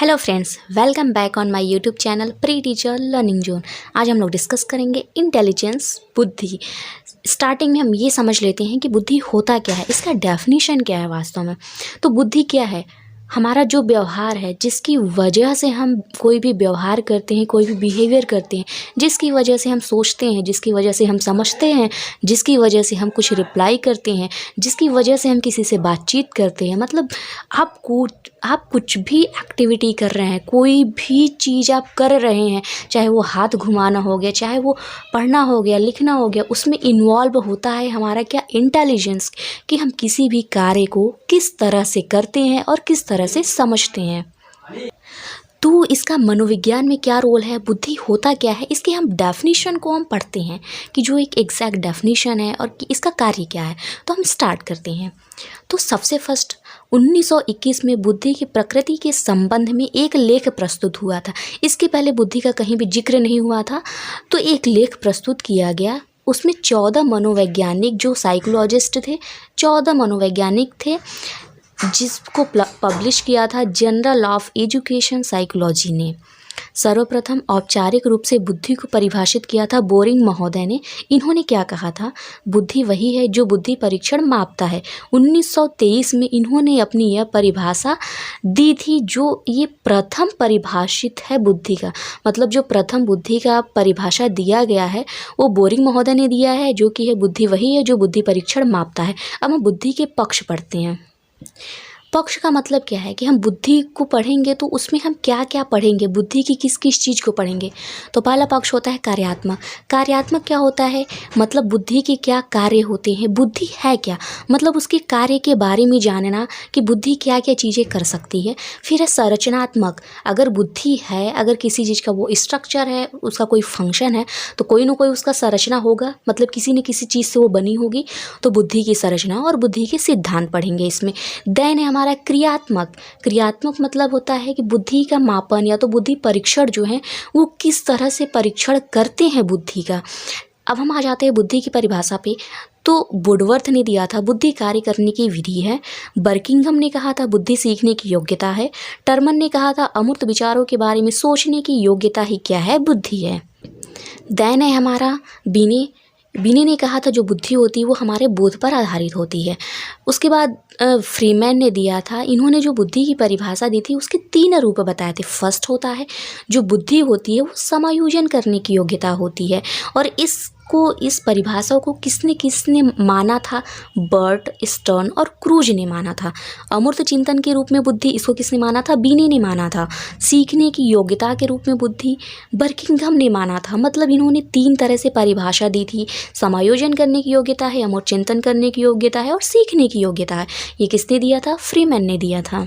Hello friends, welcome back on my YouTube channel pre teacher learning zone. आज हम लोग discuss करेंगे intelligence, बुद्धि। स्टार्टिंग में हम ये समझ लेते हैं कि बुद्धि होता क्या है, इसका डेफिनेशन क्या है वास्तव में। तो बुद्धि क्या है? हमारा जो व्यवहार है, जिसकी वजह से हम कोई भी व्यवहार करते हैं, कोई भी बिहेवियर करते हैं, जिसकी वजह से हम सोचते हैं, जिसकी वजह से हम समझते हैं, जिसकी वजह से हम कुछ रिप्लाई करते हैं, जिसकी वजह से हम किसी से बातचीत करते हैं। मतलब आप कुछ भी एक्टिविटी कर रहे हैं, कोई भी चीज़ आप कर रहे हैं, चाहे वो हाथ घुमाना हो गया, चाहे वो पढ़ना हो गया, लिखना हो गया, उसमें इन्वॉल्व होता है हमारा क्या, इंटेलिजेंस, कि हम किसी भी कार्य को किस तरह से करते हैं और किस तरह से समझते हैं। तो इसका मनोविज्ञान में क्या रोल है, बुद्धि होता क्या है, इसके हम डेफिनेशन को हम पढ़ते हैं कि जो एक एग्जैक्ट डेफिनेशन है और कि इसका कार्य क्या है। तो हम स्टार्ट करते हैं। तो सबसे फर्स्ट 1921 में बुद्धि की प्रकृति के संबंध में एक लेख प्रस्तुत हुआ था। इसके पहले बुद्धि का कहीं भी जिक्र नहीं हुआ था। तो एक लेख प्रस्तुत किया गया, उसमें 14 मनोवैज्ञानिक जो साइकोलॉजिस्ट थे, 14 मनोवैज्ञानिक थे, जिसको पब्लिश किया था जर्नल ऑफ एजुकेशन साइकोलॉजी ने। सर्वप्रथम औपचारिक रूप से बुद्धि को परिभाषित किया था बोरिंग महोदय ने। इन्होंने क्या कहा था, बुद्धि वही है जो बुद्धि परीक्षण मापता है। 1923 में इन्होंने अपनी यह परिभाषा दी थी, जो ये प्रथम परिभाषित है बुद्धि का। मतलब जो प्रथम बुद्धि का परिभाषा दिया गया है वो बोरिंग महोदय ने दिया है, जो कि है बुद्धि वही है जो बुद्धि परीक्षण मापता है। अब हम बुद्धि के पक्ष पढ़ते हैं। पक्ष का मतलब क्या है कि हम बुद्धि को पढ़ेंगे तो उसमें हम क्या क्या पढ़ेंगे, बुद्धि की किस किस चीज़ को पढ़ेंगे। तो पहला पक्ष होता है कार्यात्मक। कार्यात्मक क्या होता है, मतलब बुद्धि के क्या कार्य होते हैं, बुद्धि है क्या, मतलब उसके कार्य के बारे में जानना कि बुद्धि क्या क्या चीज़ें कर सकती है। फिर है संरचनात्मक। अगर बुद्धि है, अगर किसी चीज़ का वो स्ट्रक्चर है, उसका कोई फंक्शन है, तो कोई ना कोई उसका संरचना होगा, मतलब किसी न किसी चीज़ से वो बनी होगी। तो बुद्धि की संरचना और बुद्धि के सिद्धांत पढ़ेंगे इसमें। देन है हमारा क्रियात्मक। क्रियात्मक मतलब होता है कि बुद्धि का मापन या तो बुद्धि परीक्षण जो है वो किस तरह से परीक्षण करते हैं बुद्धि का। अब हम आ जाते हैं बुद्धि की परिभाषा पे। तो वुडवर्थ ने दिया था बुद्धि कार्य करने की विधि है। बर्किंघम ने कहा था बुद्धि सीखने की योग्यता है। टर्मन ने कहा था अमूर्त विचारों के बारे में सोचने की योग्यता ही क्या है, बुद्धि है। देन है हमारा बीने ने कहा था जो बुद्धि होती है वो हमारे बोध पर आधारित होती है। उसके बाद फ्रीमैन ने दिया था, इन्होंने जो बुद्धि की परिभाषा दी थी उसके 3 रूप बताए थे। फर्स्ट होता है जो बुद्धि होती है वो समायोजन करने की योग्यता होती है, और इस परिभाषा को किसने किसने माना था, बर्ट, स्टर्न और क्रूज ने माना था। अमूर्त चिंतन के रूप में बुद्धि, इसको किसने माना था, बीने ने माना था। सीखने की योग्यता के रूप में बुद्धि बर्किंघम ने माना था। मतलब इन्होंने 3 तरह से परिभाषा दी थी, समायोजन करने की योग्यता है, अमूर्त चिंतन करने की योग्यता है और सीखने की योग्यता है। ये किसने दिया था, फ्रीमैन ने दिया था।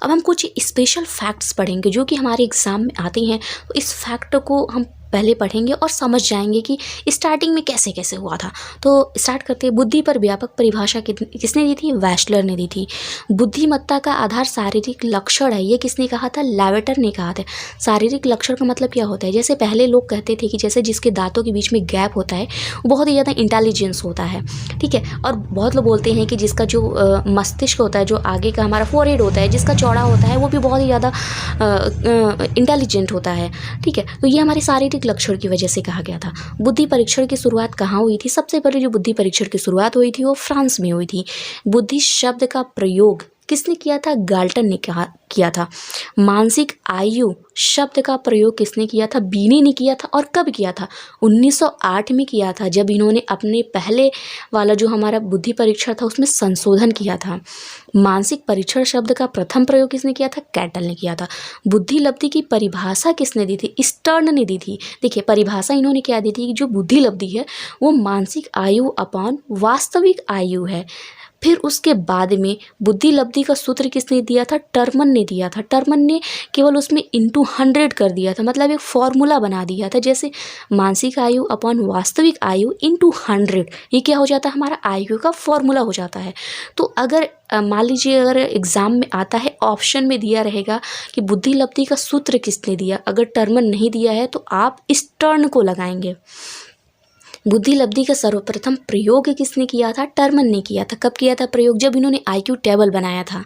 अब हम कुछ स्पेशल फैक्ट्स पढ़ेंगे जो कि हमारे एग्ज़ाम में आते हैं। तो इस फैक्ट को हम पहले पढ़ेंगे और समझ जाएंगे कि स्टार्टिंग में कैसे कैसे हुआ था। तो स्टार्ट करते हैं। बुद्धि पर व्यापक परिभाषा किसने दी थी, वैशलर ने दी थी। बुद्धिमत्ता का आधार शारीरिक लक्षण है, ये किसने कहा था, लेवेटर ने कहा था। शारीरिक लक्षण का मतलब क्या होता है, जैसे पहले लोग कहते थे कि जैसे जिसके दांतों के बीच में गैप होता है वो बहुत ही ज़्यादा इंटेलिजेंस होता है, ठीक है। और बहुत लोग बोलते हैं कि जिसका जो मस्तिष्क होता है, जो आगे का हमारा फोरहेड होता है, जिसका चौड़ा होता है, वो भी बहुत ही ज़्यादा इंटेलिजेंट होता है, ठीक है। तो ये हमारे शारीरिक लक्षण की वजह से कहा गया था। बुद्धि परीक्षण की शुरुआत कहाँ हुई थी, सबसे पहले जो बुद्धि परीक्षण की शुरुआत हुई थी वो फ्रांस में हुई थी। बुद्धि शब्द का प्रयोग किसने किया था, गाल्टन ने किया था। मानसिक आयु शब्द का प्रयोग किसने किया था, बीने ने किया था। और कब किया था, 1908 में किया था, जब इन्होंने अपने पहले वाला जो हमारा बुद्धि परीक्षण था उसमें संशोधन किया था। मानसिक परीक्षण शब्द का प्रथम प्रयोग किसने किया था, कैटल ने किया था। बुद्धि लब्धि की परिभाषा किसने दी थी, स्टर्न ने दी थी। देखिए परिभाषा इन्होंने क्या दी थी कि जो बुद्धि लब्धि है वो मानसिक आयु अपॉन वास्तविक आयु है। फिर उसके बाद में बुद्धि लब्धि का सूत्र किसने दिया था, टर्मन ने दिया था। टर्मन ने केवल उसमें इंटू 100 कर दिया था, मतलब एक फॉर्मूला बना दिया था, जैसे मानसिक आयु अपॉन वास्तविक आयु इंटू 100, ये क्या हो जाता है, हमारा आयु का फॉर्मूला हो जाता है। तो अगर मान लीजिए अगर एग्ज़ाम में आता है, ऑप्शन में दिया रहेगा कि बुद्धि लब्धि का सूत्र किसने दिया, अगर टर्मन नहीं दिया है तो आप स्टर्न को लगाएंगे। बुद्धि लब्धि का सर्वप्रथम प्रयोग किसने किया था, टर्मन ने किया था। कब किया था प्रयोग, जब इन्होंने आईक्यू टेबल बनाया था।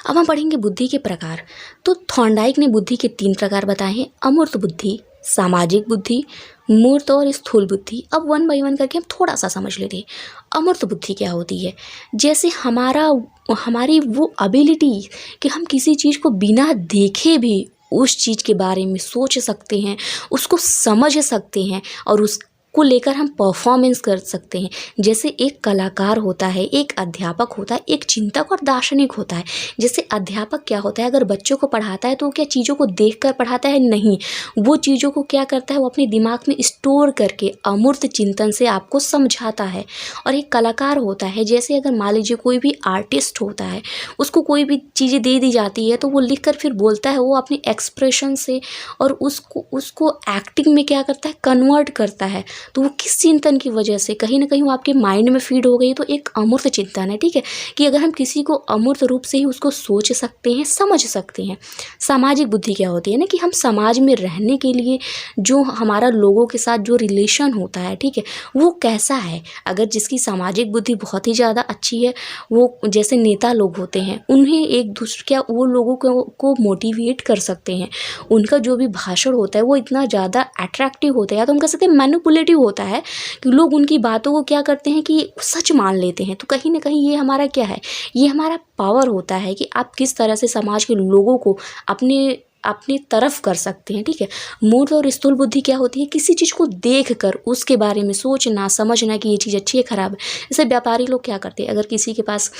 अब हम पढ़ेंगे बुद्धि के प्रकार। तो थॉर्नडाइक ने बुद्धि के 3 प्रकार बताए हैं: अमूर्त बुद्धि, सामाजिक बुद्धि, मूर्त और स्थूल बुद्धि। अब वन बाय वन करके हम थोड़ा सा समझ लेते हैं। अमूर्त बुद्धि क्या होती है? जैसे हमारी वो एबिलिटी कि हम किसी चीज़ को बिना देखे भी उस चीज़ के बारे में सोच सकते हैं, उसको समझ सकते हैं और उसको लेकर हम परफॉर्मेंस कर सकते हैं। जैसे एक कलाकार होता है, एक अध्यापक होता है, एक चिंतक और दार्शनिक होता है। जैसे अध्यापक क्या होता है, अगर बच्चों को पढ़ाता है तो वो क्या चीज़ों को देख कर पढ़ाता है? नहीं, वो चीज़ों को क्या करता है, वो अपने दिमाग में स्टोर करके अमूर्त चिंतन से आपको समझाता है। और एक कलाकार होता है, जैसे अगर मान लीजिए कोई भी आर्टिस्ट होता है, उसको कोई भी चीज़ें दे दी जाती है तो वो लिख कर फिर बोलता है, वो अपने एक्सप्रेशन से और उसको एक्टिंग में क्या करता है, कन्वर्ट करता है। तो वो किस चिंतन की वजह से, कहीं ना कहीं वो आपके माइंड में फीड हो गई, तो एक अमूर्त चिंतन है। ठीक है, कि अगर हम किसी को अमूर्त रूप से ही उसको सोच सकते हैं, समझ सकते हैं। सामाजिक बुद्धि क्या होती है ना, कि हम समाज में रहने के लिए जो हमारा लोगों के साथ जो रिलेशन होता है, ठीक है, वो कैसा है। अगर जिसकी सामाजिक बुद्धि बहुत ही ज़्यादा अच्छी है, वो जैसे नेता लोग होते हैं, उन्हें एक दूसरे क्या वो लोगों को मोटिवेट कर सकते हैं। उनका जो भी भाषण होता है वो इतना ज़्यादा अट्रैक्टिव होता है, या तो हम कह सकते हैं मैनिपुलेटिव होता है, कि लोग उनकी बातों को क्या करते हैं कि सच मान लेते हैं। तो कहीं ना कहीं ये हमारा क्या है, ये हमारा पावर होता है कि आप किस तरह से समाज के लोगों को अपनी तरफ कर सकते हैं। ठीक है, मूर्त और स्थूल बुद्धि क्या होती है, किसी चीज़ को देख कर उसके बारे में सोचना समझना कि ये चीज़ अच्छी है खराब है। जैसे व्यापारी लोग क्या करते हैं, अगर किसी के पास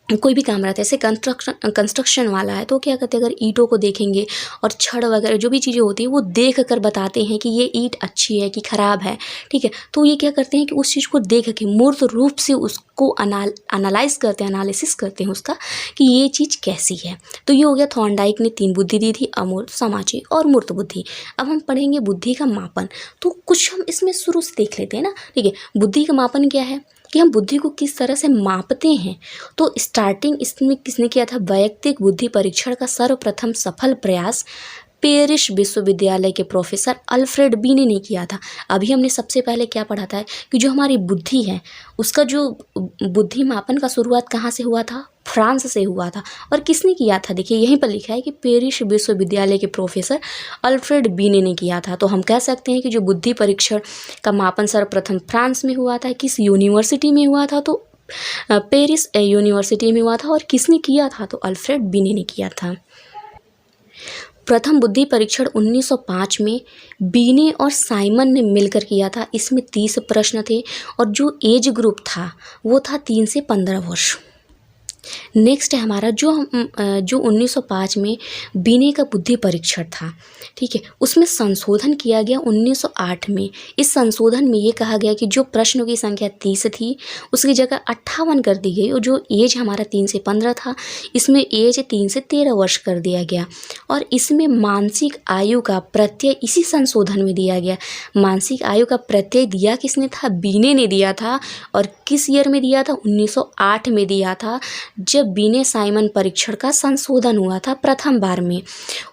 कोई भी काम रहता है, जैसे कंस्ट्रक्शन वाला है, तो क्या करते हैं, अगर ईंटों को देखेंगे और छड़ वगैरह जो भी चीज़ें होती है वो देख कर बताते हैं कि ये ईंट अच्छी है कि ख़राब है। ठीक है, तो ये क्या करते हैं कि उस चीज़ को देख के मूर्त रूप से उसको एनालाइज करते हैं, एनालिसिस करते हैं उसका, कि ये चीज़ कैसी है। तो ये हो गया, थॉर्नडाइक ने 3 बुद्धि दी थी: अमूर्त, सामाजिक और मूर्त बुद्धि। अब हम पढ़ेंगे बुद्धि का मापन। तो कुछ हम इसमें शुरू से देख लेते हैं ना। ठीक है, बुद्धि का मापन क्या है, कि हम बुद्धि को किस तरह से मापते हैं। तो स्टार्टिंग इसमें किसने किया था, वैयक्तिक बुद्धि परीक्षण का सर्वप्रथम सफल प्रयास पेरिस विश्वविद्यालय के प्रोफेसर अल्फ्रेड बीने ने किया था। अभी हमने सबसे पहले क्या पढ़ा था, कि जो हमारी बुद्धि है उसका जो बुद्धि मापन का शुरुआत कहाँ से हुआ था, फ्रांस से हुआ था। और किसने किया था, देखिए यहीं पर लिखा है कि पेरिस विश्वविद्यालय के प्रोफेसर अल्फ्रेड बीने ने किया था। तो हम कह सकते हैं कि जो बुद्धि परीक्षण का मापन सर्वप्रथम फ्रांस में हुआ था। किस यूनिवर्सिटी में हुआ था, तो पेरिस यूनिवर्सिटी में हुआ था। और किसने किया था, तो अल्फ्रेड बीने ने किया था। प्रथम बुद्धि परीक्षण 1905 में बीने और साइमन ने मिलकर किया था। इसमें 30 प्रश्न थे और जो एज ग्रुप था वो था 3 से 15 वर्ष। नेक्स्ट है हमारा जो 1905 में बीने का बुद्धि परीक्षण था। ठीक है, उसमें संशोधन किया गया 1908 में। इस संशोधन में ये कहा गया कि जो प्रश्नों की संख्या 30 थी उसकी जगह 58 कर दी गई, और जो एज हमारा 3 से 15 था इसमें एज 3 से 13 वर्ष कर दिया गया। और इसमें मानसिक आयु का प्रत्यय इसी संशोधन में दिया गया। मानसिक आयु का प्रत्यय दिया किसने था, बीने ने दिया था। और किस ईयर में दिया था, 1908 में दिया था, जब बीने साइमन परीक्षण का संशोधन हुआ था प्रथम बार में।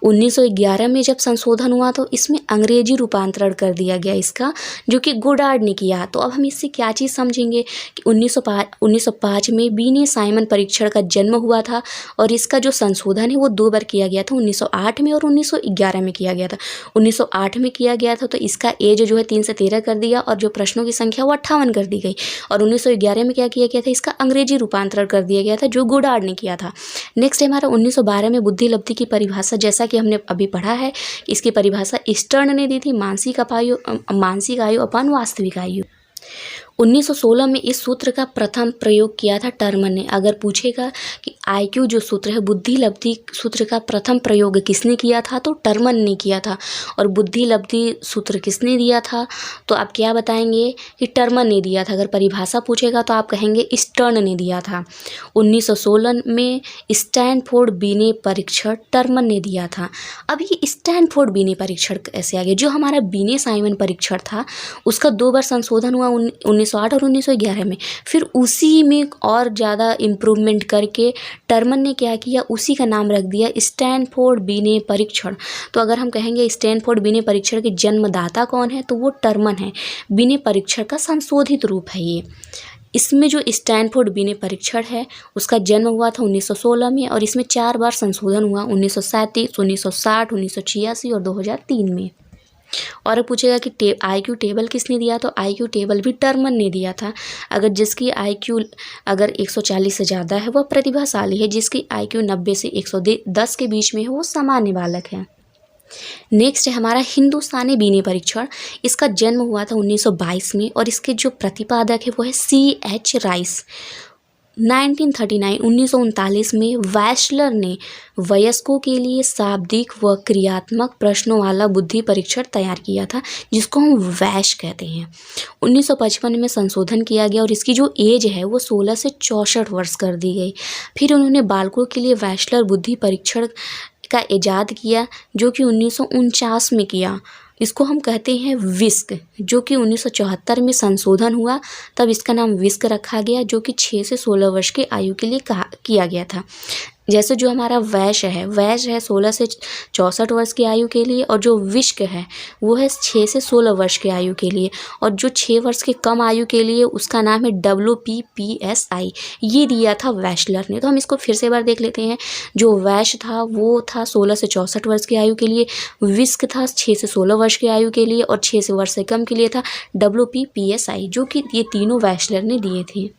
1911 में जब संशोधन हुआ तो इसमें अंग्रेजी रूपांतरण कर दिया गया इसका, जो कि गोडार्ड ने किया। तो अब हम इससे क्या चीज़ समझेंगे कि 1905 में बीने साइमन परीक्षण का जन्म हुआ था और इसका जो संशोधन है वो 2 बार किया गया था, 1908 में और 1911 में किया गया था। 1908 में किया गया था तो इसका एज जो है 3 से 13 कर दिया और जो प्रश्नों की संख्या वो 58 कर दी गई। और 1911 में क्या किया गया था, इसका अंग्रेजी रूपांतरण कर दिया गया था, जो गोडार्ड ने किया था। नेक्स्ट है हमारा 1912 में बुद्धि लब्धि की परिभाषा, जैसा कि हमने अभी पढ़ा है, इसकी परिभाषा स्टर्न ने दी थी, मानसिक आयु अपन वास्तविक आयु। 1916 में इस सूत्र का प्रथम प्रयोग किया था टर्मन ने। अगर पूछेगा कि आईक्यू जो सूत्र है, बुद्धि लब्धि सूत्र का प्रथम प्रयोग किसने किया था, तो टर्मन ने किया था। और बुद्धि लब्धि सूत्र किसने दिया था, तो आप क्या बताएंगे कि टर्मन ने दिया था। अगर परिभाषा पूछेगा तो आप कहेंगे स्टर्न ने दिया था। 1916 में स्टैनफोर्ड बीने परीक्षण टर्मन ने दिया था। अब ये स्टैनफोर्ड बीने परीक्षण कैसे आ गया, जो हमारा बीने साइमन परीक्षण था उसका 2 बार संशोधन हुआ 1908 और 1911 में। फिर उसी में और ज़्यादा इम्प्रूवमेंट करके टर्मन ने क्या किया, उसी का नाम रख दिया स्टैनफोर्ड बीने परीक्षण। तो अगर हम कहेंगे स्टैनफोर्ड बीने परीक्षण के जन्मदाता कौन है, तो वो टर्मन है। बीने परीक्षण का संशोधित रूप है ये। इसमें जो स्टैनफोर्ड बिने परीक्षण है उसका जन्म हुआ था 1916 में और इसमें 4 बार संशोधन हुआ 1937, 1960, 1986 और 2003 में। और पूछेगा कि आईक्यू टेबल किसने दिया, तो आईक्यू टेबल भी टर्मन ने दिया था। अगर जिसकी आईक्यू अगर 140 से ज़्यादा है वह प्रतिभाशाली है, जिसकी आईक्यू 90 से 110 के बीच में है वो सामान्य बालक है। नेक्स्ट है हमारा हिंदुस्तानी बीने परीक्षण। इसका जन्म हुआ था 1922 में और इसके जो प्रतिपादक है वो है C.H. राइस। 1939 में वैशलर ने वयस्कों के लिए शाब्दिक व क्रियात्मक प्रश्नों वाला बुद्धि परीक्षण तैयार किया था, जिसको हम वैश कहते हैं। 1955 में संशोधन किया गया और इसकी जो एज है वो 16 से 64 वर्ष कर दी गई। फिर उन्होंने बालकों के लिए वैशलर बुद्धि परीक्षण का इजाद किया, जो कि 1949 में किया। इसको हम कहते हैं विस्क, जो कि 1974 में संशोधन हुआ, तब इसका नाम विस्क रखा गया, जो कि 6 से 16 वर्ष की आयु के लिए किया गया था। जैसे जो हमारा वैश है 16 से 64 वर्ष की आयु के लिए, और जो विस्क है वो है 6 से 16 वर्ष की आयु के लिए, और जो 6 वर्ष के कम आयु के लिए उसका नाम है WPPSI। ये दिया था वैशलर ने। तो हम इसको फिर से एक बार देख लेते हैं। जो वैश था वो था 16 से 64 वर्ष की आयु के लिए, विस्क था 6 से 16 वर्ष की आयु के लिए, और 6 से वर्ष से कम के लिए था WPPSI, जो कि ये तीनों वैशलर ने दिए थे।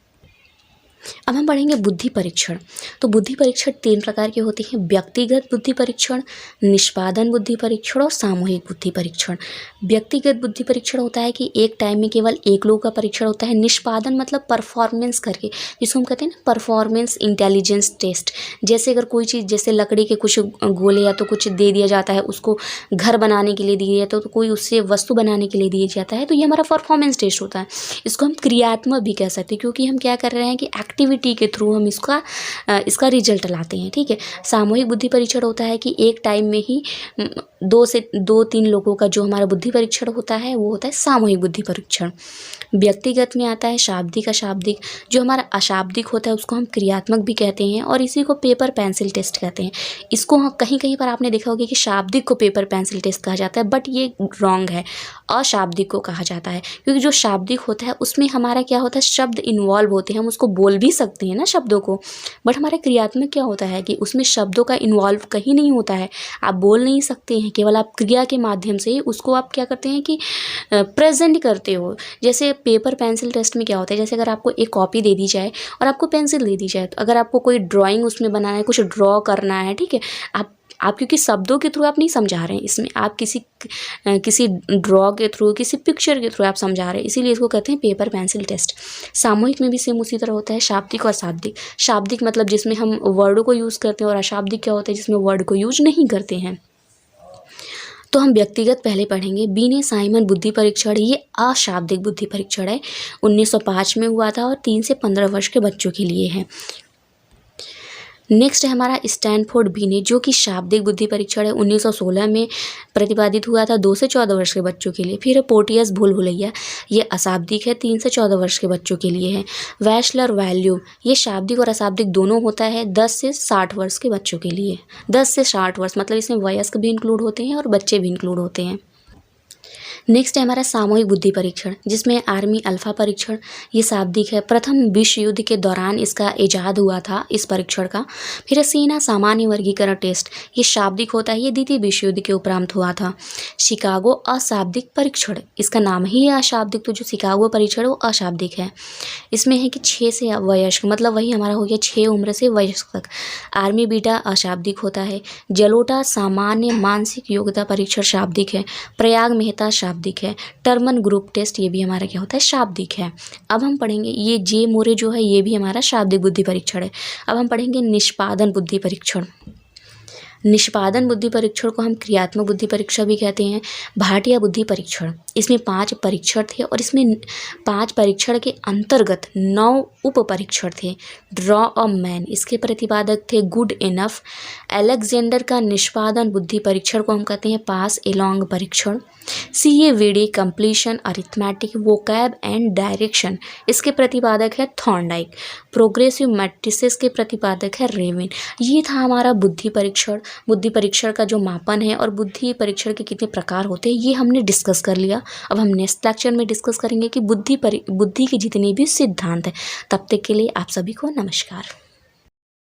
अब हम पढ़ेंगे बुद्धि परीक्षण। तो बुद्धि परीक्षण 3 प्रकार के होते हैं: व्यक्तिगत बुद्धि परीक्षण, निष्पादन बुद्धि परीक्षण और सामूहिक बुद्धि परीक्षण। व्यक्तिगत बुद्धि परीक्षण होता है कि एक टाइम में केवल एक लोग का परीक्षण होता है। निष्पादन मतलब परफॉर्मेंस करके, जिसको हम कहते हैं ना परफॉर्मेंस इंटेलिजेंस टेस्ट। जैसे अगर कोई चीज़, जैसे लकड़ी के कुछ गोले या तो कुछ दे दिया जाता है, उसको घर बनाने के लिए दिया जाता है, तो कोई उससे वस्तु बनाने के लिए दिया जाता है, तो ये हमारा परफॉर्मेंस टेस्ट होता है। इसको हम क्रियात्मक भी कह सकते हैं, क्योंकि हम क्या कर रहे हैं कि एक्टिविटी के थ्रू हम इसका रिजल्ट लाते हैं। ठीक है। सामूहिक बुद्धि परीक्षण होता है कि एक टाइम में ही 2-3 लोगों का जो हमारा बुद्धि परीक्षण होता है वो होता है सामूहिक बुद्धि परीक्षण। व्यक्तिगत में आता है शाब्दिक, अशाब्दिक। जो हमारा अशाब्दिक होता है उसको हम क्रियात्मक भी कहते हैं, और इसी को पेपर पेंसिल टेस्ट कहते हैं। इसको कहीं कहीं पर आपने देखा होगा कि शाब्दिक को पेपर पेंसिल टेस्ट कहा जाता है, बट ये रॉन्ग है। अशाब्दिक को कहा जाता है, क्योंकि जो शाब्दिक होता है उसमें हमारा क्या होता है, शब्द इन्वॉल्व होते हैं, हम उसको बोल भी सकते हैं ना शब्दों को। बट हमारे क्रियात्मक क्या होता है कि उसमें शब्दों का इन्वॉल्व कहीं नहीं होता है, आप बोल नहीं सकते हैं, केवल आप क्रिया के माध्यम से ही उसको आप क्या करते हैं कि प्रेजेंट करते हो। जैसे पेपर पेंसिल टेस्ट में क्या होता है, जैसे अगर आपको एक कॉपी दे दी जाए और आपको पेंसिल दे दी जाए, तो अगर आपको कोई ड्राइंग उसमें बनाना है, कुछ ड्रॉ करना है, ठीक है, आप क्योंकि शब्दों के थ्रू आप नहीं समझा रहे हैं, इसमें आप किसी ड्रॉ के थ्रू, किसी पिक्चर के थ्रू आप समझा रहे हैं, इसीलिए इसको कहते हैं पेपर पेंसिल टेस्ट। सामूहिक में भी सेम उसी तरह होता है, शाब्दिक और अशाब्दिक। शाब्दिक मतलब जिसमें हम वर्डों को यूज़ करते हैं, और अशाब्दिक क्या होता है, जिसमें वर्ड को यूज नहीं करते हैं। तो हम व्यक्तिगत पहले पढ़ेंगे। बीने साइमन बुद्धि परीक्षण, ये अशाब्दिक बुद्धि परीक्षण है, 1905 में हुआ था और 3 से 15 वर्ष के बच्चों के लिए है। नेक्स्ट है हमारा स्टैनफोर्ड बीने, जो कि शाब्दिक बुद्धि परीक्षण है, 1916 में प्रतिपादित हुआ था 2 से 14 वर्ष के बच्चों के लिए। फिर पोर्टियस भूल भुलैया, ये अशाब्दिक है, 3 से 14 वर्ष के बच्चों के लिए है। वैशलर वैल्यू, ये शाब्दिक और अशाब्दिक दोनों होता है, 10 से 60 वर्ष के बच्चों के लिए। 10 से 60 वर्ष मतलब इसमें वयस्क भी इंक्लूड होते हैं और बच्चे भी इंक्लूड होते हैं। नेक्स्ट है हमारा सामूहिक बुद्धि परीक्षण, जिसमें आर्मी अल्फा परीक्षण, ये शाब्दिक है, प्रथम विश्व युद्ध के दौरान इसका इजाद हुआ था इस परीक्षण का। फिर सेना सामान्य वर्गीकरण टेस्ट, ये शाब्दिक होता है, ये द्वितीय विश्व युद्ध के उपरांत हुआ था। शिकागो अशाब्दिक परीक्षण, इसका नाम ही है अशाब्दिक, तो जो शिकागो परीक्षण वो अशाब्दिक है। इसमें है कि 6 से वयस्क, मतलब वही हमारा हो गया 6 उम्र से वयस्क तक। आर्मी बीटा अशाब्दिक होता है। जलोटा सामान्य मानसिक योग्यता परीक्षण शाब्दिक है। प्रयाग मेहता शाब्दिक है। टर्मन ग्रुप टेस्ट, ये भी हमारा क्या होता है, शाब्दिक है। अब हम पढ़ेंगे ये जे मोरे जो है, ये भी हमारा शाब्दिक बुद्धि परीक्षण है। अब हम पढ़ेंगे निष्पादन बुद्धि परीक्षण। निष्पादन बुद्धि परीक्षण को हम क्रियात्मक बुद्धि परीक्षा भी कहते हैं। भाटिया बुद्धि परीक्षण, इसमें 5 परीक्षण थे और इसमें 5 परीक्षण के अंतर्गत 9 उप परीक्षण थे। ड्रॉ अ मैन, इसके प्रतिपादक थे गुड इनफ। अलेक्जेंडर का निष्पादन बुद्धि परीक्षण को हम कहते हैं पास एलॉन्ग परीक्षण। CAVD completion arithmetic vocab and direction, इसके प्रतिपादक है थॉर्नडाइक। प्रोग्रेसिव मैट्रिसेस के प्रतिपादक है रेवेन। ये था हमारा बुद्धि परीक्षण। बुद्धि परीक्षण का जो मापन है और बुद्धि परीक्षण के कितने प्रकार होते हैं ये हमने डिस्कस कर लिया। अब हम नेक्स्ट लेक्चर में डिस्कस करेंगे कि बुद्धि के जितने भी सिद्धांत हैं। तब तक के लिए आप सभी को नमस्कार।